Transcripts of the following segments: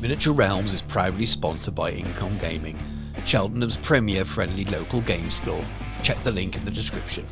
Miniature Realms is proudly sponsored by Income Gaming, Cheltenham's premier friendly local game store. Check the link in the description.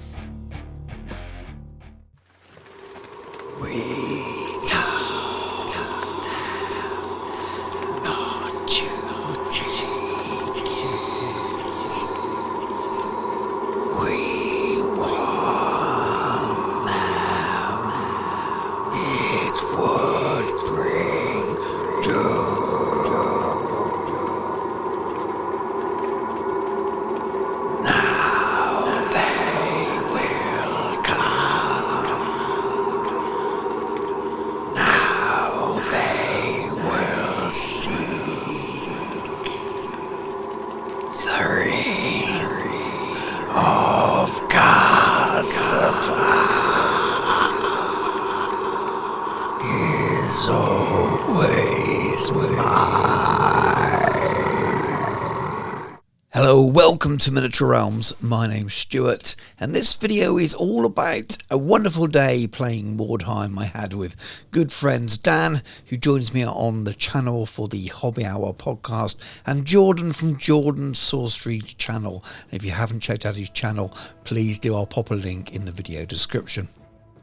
Hello, welcome to Miniature Realms. My name's Stuart, and this video is all about a wonderful day playing Mordheim I had with good friends Dan, who joins me on the channel for the Hobby Hour podcast, and Jordan from Jordan's Sorcery channel. And if you haven't checked out his channel, please do. I'll pop a link in the video description.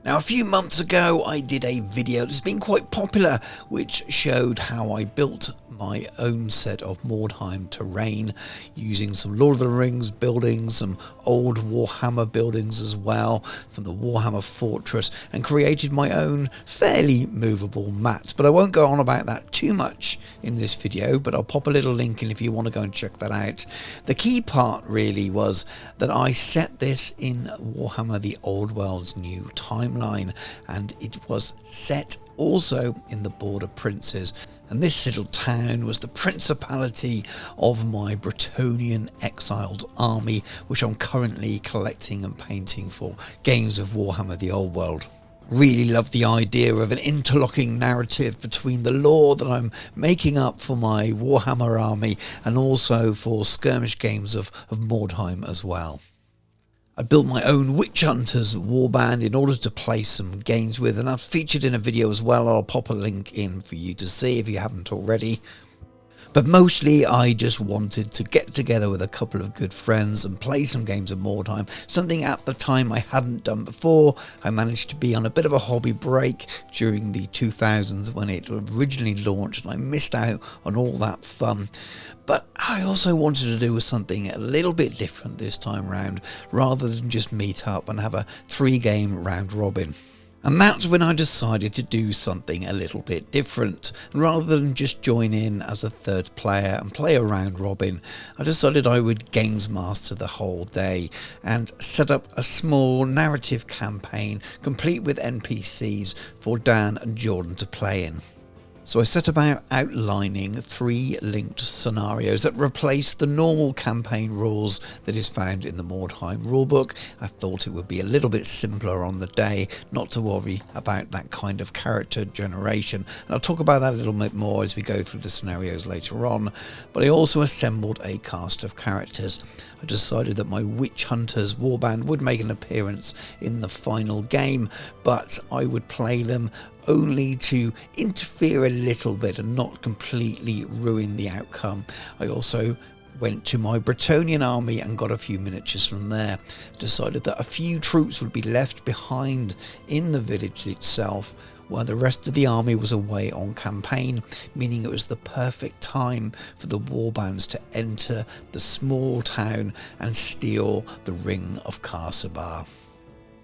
Now, a few months ago, I did a video that's been quite popular, which showed how I built my own set of Mordheim terrain using some Lord of the Rings buildings, some old Warhammer buildings as well from the Warhammer Fortress, and created my own fairly movable mat. But I won't go on about that too much in this video, but I'll pop a little link in if you want to go and check that out. The key part really was that I set this in Warhammer the Old World's new timeline, and it was set also in the Border Princes. And this little town was the principality of my Bretonnian exiled army, which I'm currently collecting and painting for Games of Warhammer the Old World. Really love the idea of an interlocking narrative between the lore that I'm making up for my Warhammer army and also for skirmish games of Mordheim as well. I built my own Witch Hunters warband in order to play some games with, and I've featured in a video as well. I'll pop a link in for you to see if you haven't already. But mostly I just wanted to get together with a couple of good friends and play some games of Mordheim, something at the time I hadn't done before. I managed to be on a bit of a hobby break during the 2000s when it originally launched, and I missed out on all that fun. But I also wanted to do something a little bit different this time round, rather than just meet up and have a 3-game round robin. And that's when I decided to do something a little bit different. Rather than just join in as a third player and play a round robin, I decided I would games master the whole day and set up a small narrative campaign complete with NPCs for Dan and Jordan to play in. So I set about outlining 3 linked scenarios that replace the normal campaign rules that is found in the Mordheim rulebook. I thought it would be a little bit simpler on the day, not to worry about that kind of character generation. And I'll talk about that a little bit more as we go through the scenarios later on. But I also assembled a cast of characters. I decided that my Witch Hunters warband would make an appearance in the final game, but I would play them only to interfere a little bit and not completely ruin the outcome. I also went to my Bretonnian army and got a few miniatures from there. Decided that a few troops would be left behind in the village itself while the rest of the army was away on campaign, meaning it was the perfect time for the warbands to enter the small town and steal the ring of Sabar.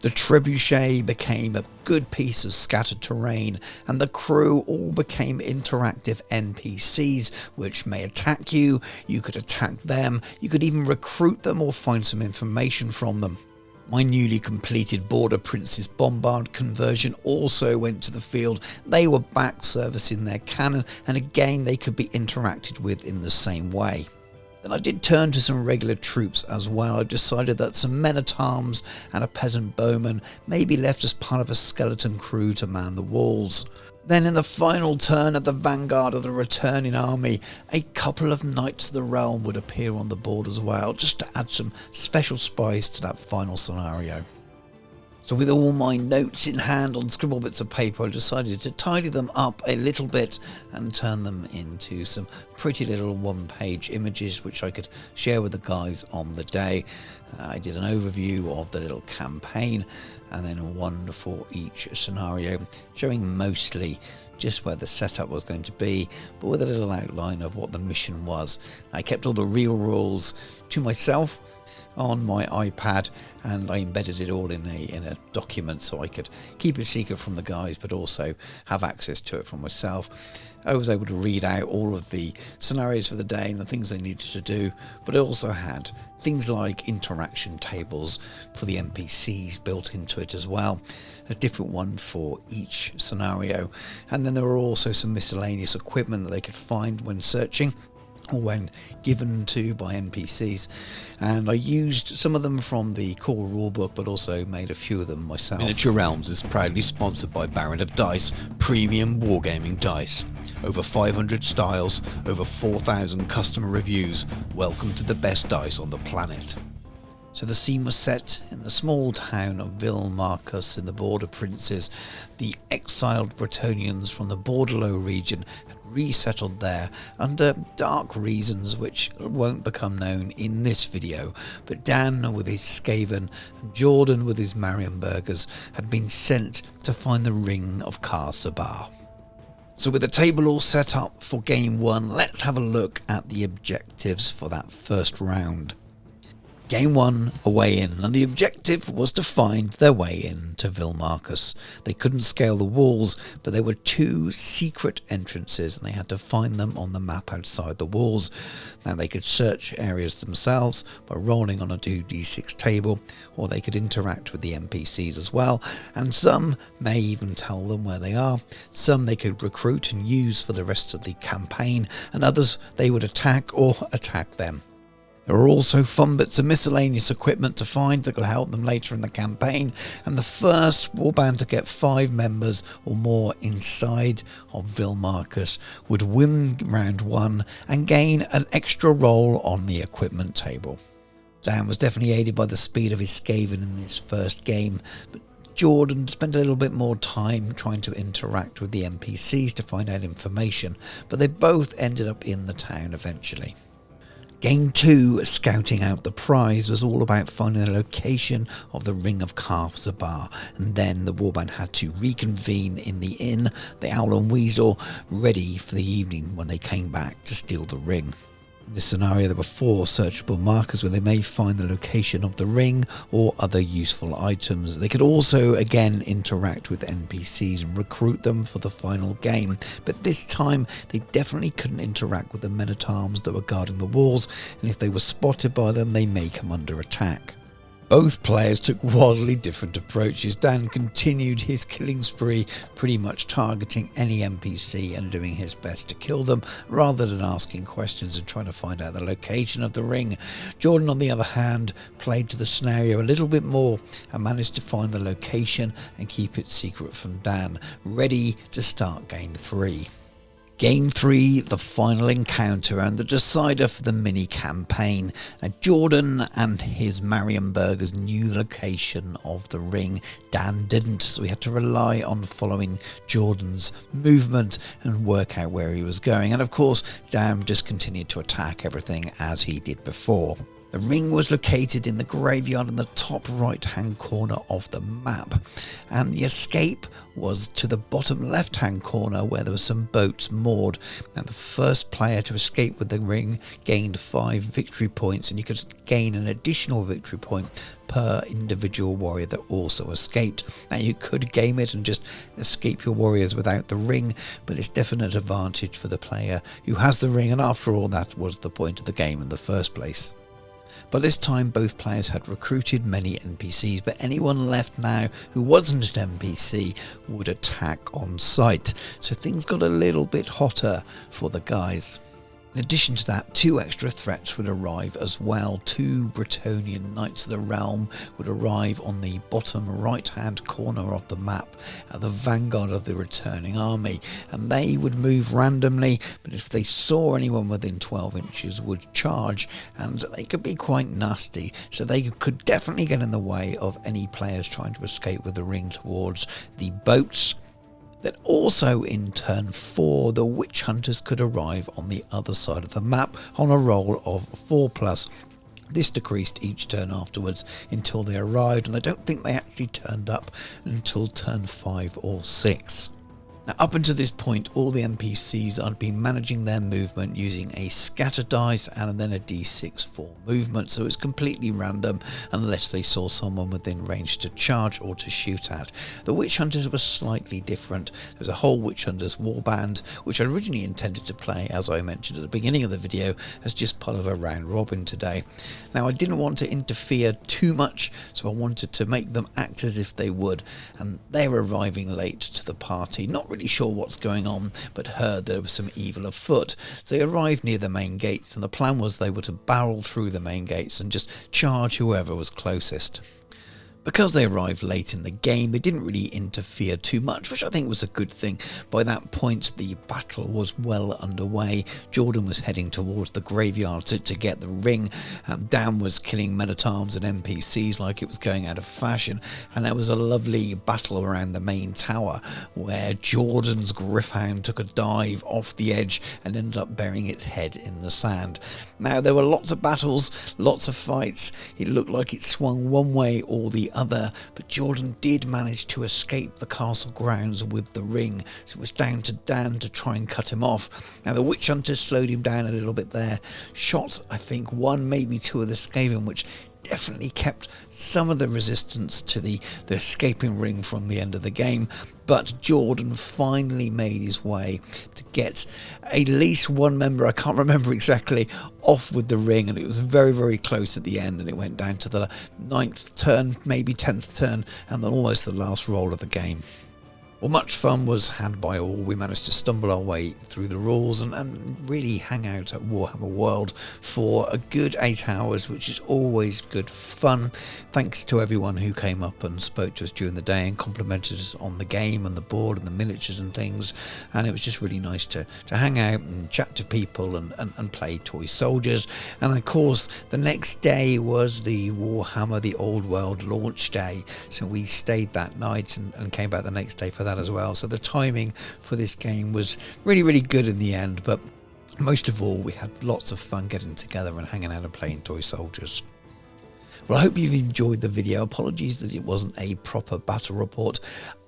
The trebuchet became a good piece of scattered terrain, and the crew all became interactive NPCs which may attack you, you could attack them, you could even recruit them or find some information from them. My newly completed Border Princes Bombard conversion also went to the field. They were back servicing their cannon, and again they could be interacted with in the same way. Then I did turn to some regular troops as well. I decided that some men-at-arms and a peasant bowman may be left as part of a skeleton crew to man the walls. Then in the final turn at the vanguard of the returning army, a couple of Knights of the Realm would appear on the board as well, just to add some special spice to that final scenario. So with all my notes in hand on scribble bits of paper, I decided to tidy them up a little bit and turn them into some pretty little one-page images which I could share with the guys on the day. I did an overview of the little campaign and then one for each scenario, showing mostly just where the setup was going to be, but with a little outline of what the mission was. I kept all the real rules to myself on my iPad, and I embedded it all in a document so I could keep it secret from the guys but also have access to it for myself. I was able to read out all of the scenarios for the day and the things they needed to do, but I also had things like interaction tables for the NPCs built into it as well, a different one for each scenario. And then there were also some miscellaneous equipment that they could find when searching or when given to by NPCs, and I used some of them from the core rulebook but also made a few of them myself. Miniature Realms is proudly sponsored by Baron of Dice, premium wargaming dice. Over 500 styles, over 4,000 customer reviews. Welcome to the best dice on the planet. So the scene was set in the small town of Vilmarcus in the Border Princes. The exiled Bretonnians from the Bordello region had resettled there under dark reasons which won't become known in this video, but Dan with his Skaven and Jordan with his Marienburgers had been sent to find the ring of Sabar. So with the table all set up for game one, let's have a look at the objectives for that first round. Game 1, a way in, and the objective was to find their way in to Vilmarcus. They couldn't scale the walls, but there were 2 secret entrances and they had to find them on the map outside the walls. Now they could search areas themselves by rolling on a 2d6 table, or they could interact with the NPCs as well, and some may even tell them where they are. Some they could recruit and use for the rest of the campaign, and others they would attack or attack them. There were also fun bits of miscellaneous equipment to find that could help them later in the campaign, and the first warband to get 5 members or more inside of Vilmarcus would win round 1 and gain an extra roll on the equipment table. Dan was definitely aided by the speed of his Skaven in his first game, but Jordan spent a little bit more time trying to interact with the NPCs to find out information, but they both ended up in the town eventually. Game 2, scouting out the prize, was all about finding the location of the ring of Sabar, and then the warband had to reconvene in the inn, the Owl and Weasel, ready for the evening when they came back to steal the ring. In this scenario there were 4 searchable markers where they may find the location of the ring or other useful items. They could also again interact with NPCs and recruit them for the final game, but this time they definitely couldn't interact with the men-at-arms that were guarding the walls, and if they were spotted by them they may come under attack. Both players took wildly different approaches. Dan continued his killing spree, pretty much targeting any NPC and doing his best to kill them, rather than asking questions and trying to find out the location of the ring. Jordan, on the other hand, played to the scenario a little bit more and managed to find the location and keep it secret from Dan, ready to start game 3. Game 3, the final encounter and the decider for the mini-campaign. Now, Jordan and his Marienburgers knew the location of the ring. Dan didn't, so we had to rely on following Jordan's movement and work out where he was going. And of course, Dan just continued to attack everything as he did before. The ring was located in the graveyard in the top right-hand corner of the map, and the escape was to the bottom left-hand corner where there were some boats moored. Now, the first player to escape with the ring gained 5 victory points, and you could gain an additional victory point per individual warrior that also escaped. Now, you could game it and just escape your warriors without the ring, but it's definite advantage for the player who has the ring, and after all, that was the point of the game in the first place. But this time both players had recruited many NPCs, but anyone left now who wasn't an NPC would attack on sight. So things got a little bit hotter for the guys. In addition to that, 2 extra threats would arrive as well. 2 Bretonnian Knights of the Realm would arrive on the bottom right hand corner of the map at the vanguard of the returning army, and they would move randomly, but if they saw anyone within 12 inches would charge, and they could be quite nasty, so they could definitely get in the way of any players trying to escape with the ring towards the boats. Then also in turn 4, the witch hunters could arrive on the other side of the map on a roll of 4+. This decreased each turn afterwards until they arrived, and I don't think they actually turned up until turn 5 or 6. Now, up until this point, all the NPCs had been managing their movement using a scatter dice and then a d6 for movement, so it's completely random unless they saw someone within range to charge or to shoot at. The Witch Hunters were slightly different. There was a whole Witch Hunters warband, which I originally intended to play, as I mentioned at the beginning of the video, as just part of a round robin today. Now, I didn't want to interfere too much, so I wanted to make them act as if they would, and they were arriving late to the party, not really sure what's going on, but heard there was some evil afoot. So they arrived near the main gates, and the plan was they were to barrel through the main gates and just charge whoever was closest. Because they arrived late in the game, they didn't really interfere too much, which I think was a good thing. By that point, the battle was well underway. Jordan was heading towards the graveyard to get the ring. Dan was killing men-at-arms and NPCs like it was going out of fashion. And there was a lovely battle around the main tower where Jordan's Griffhound took a dive off the edge and ended up burying its head in the sand. Now, there were lots of battles, lots of fights. It looked like it swung one way or the other, but Jordan did manage to escape the castle grounds with the ring, so it was down to Dan to try and cut him off. Now, the witch hunters slowed him down a little bit there, shot I think 1, maybe 2 of the Skaven, which definitely kept some of the resistance to the escaping ring from the end of the game. But Jordan finally made his way to get at least one member, I can't remember exactly, off with the ring, and it was very, very close at the end, and it went down to the 9th turn, maybe 10th turn, and then almost the last roll of the game. Well, much fun was had by all. We managed to stumble our way through the rules and really hang out at Warhammer World for a good 8 hours, which is always good fun. Thanks to everyone who came up and spoke to us during the day and complimented us on the game and the board and the miniatures and things. And it was just really nice to hang out and chat to people and play toy soldiers. And of course, the next day was the Warhammer The Old World launch day. So we stayed that night and came back the next day for that as well. So the timing for this game was really, really good in the end, but most of all, we had lots of fun getting together and hanging out and playing toy soldiers. Well, I hope you've enjoyed the video. Apologies that it wasn't a proper battle report.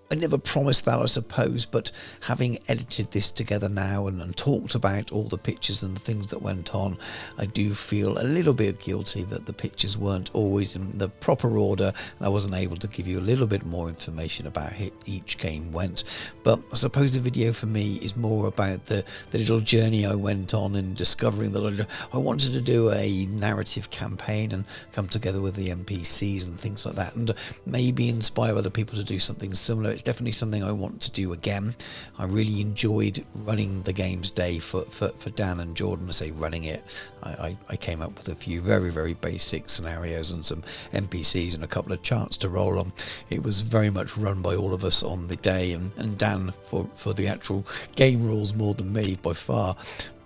I never promised that, I suppose, but having edited this together now and talked about all the pictures and the things that went on, I do feel a little bit guilty that the pictures weren't always in the proper order, and I wasn't able to give you a little bit more information about how each game went. But I suppose the video for me is more about the little journey I went on in discovering that I wanted to do a narrative campaign and come together with the NPCs and things like that, and maybe inspire other people to do something similar. It's definitely something I want to do again. I really enjoyed running the games day for Dan and Jordan. I say running it. I came up with a few very, very basic scenarios and some NPCs and a couple of charts to roll on. It was very much run by all of us on the day, and Dan for the actual game rules more than me by far.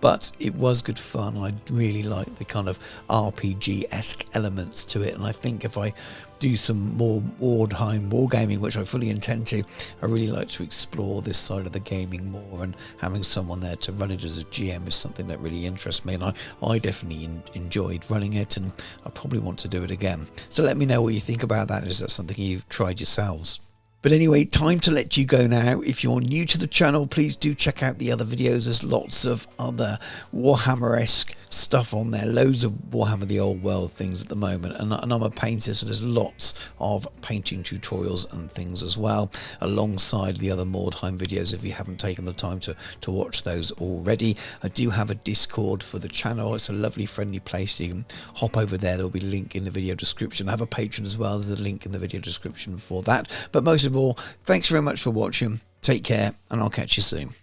But it was good fun. I really like the kind of RPG-esque elements to it, and I think if I do some more Mordheim wargaming, which I fully intend to, I really like to explore this side of the gaming more, and having someone there to run it as a GM is something that really interests me, and I definitely enjoyed running it, and I probably want to do it again. So let me know what you think about that. Is that something you've tried yourselves? But anyway, time to let you go now. If you're new to the channel, please do check out the other videos. There's lots of other Warhammer-esque stuff on there. Loads of Warhammer The Old World things at the moment. And I'm a painter, so there's lots of painting tutorials and things as well, alongside the other Mordheim videos if you haven't taken the time to watch those already. I do have a Discord for the channel. It's a lovely, friendly place. You can hop over there. There'll be a link in the video description. I have a Patreon as well. There's a link in the video description for that. But most of all, thanks very much for watching. Take care, and I'll catch you soon.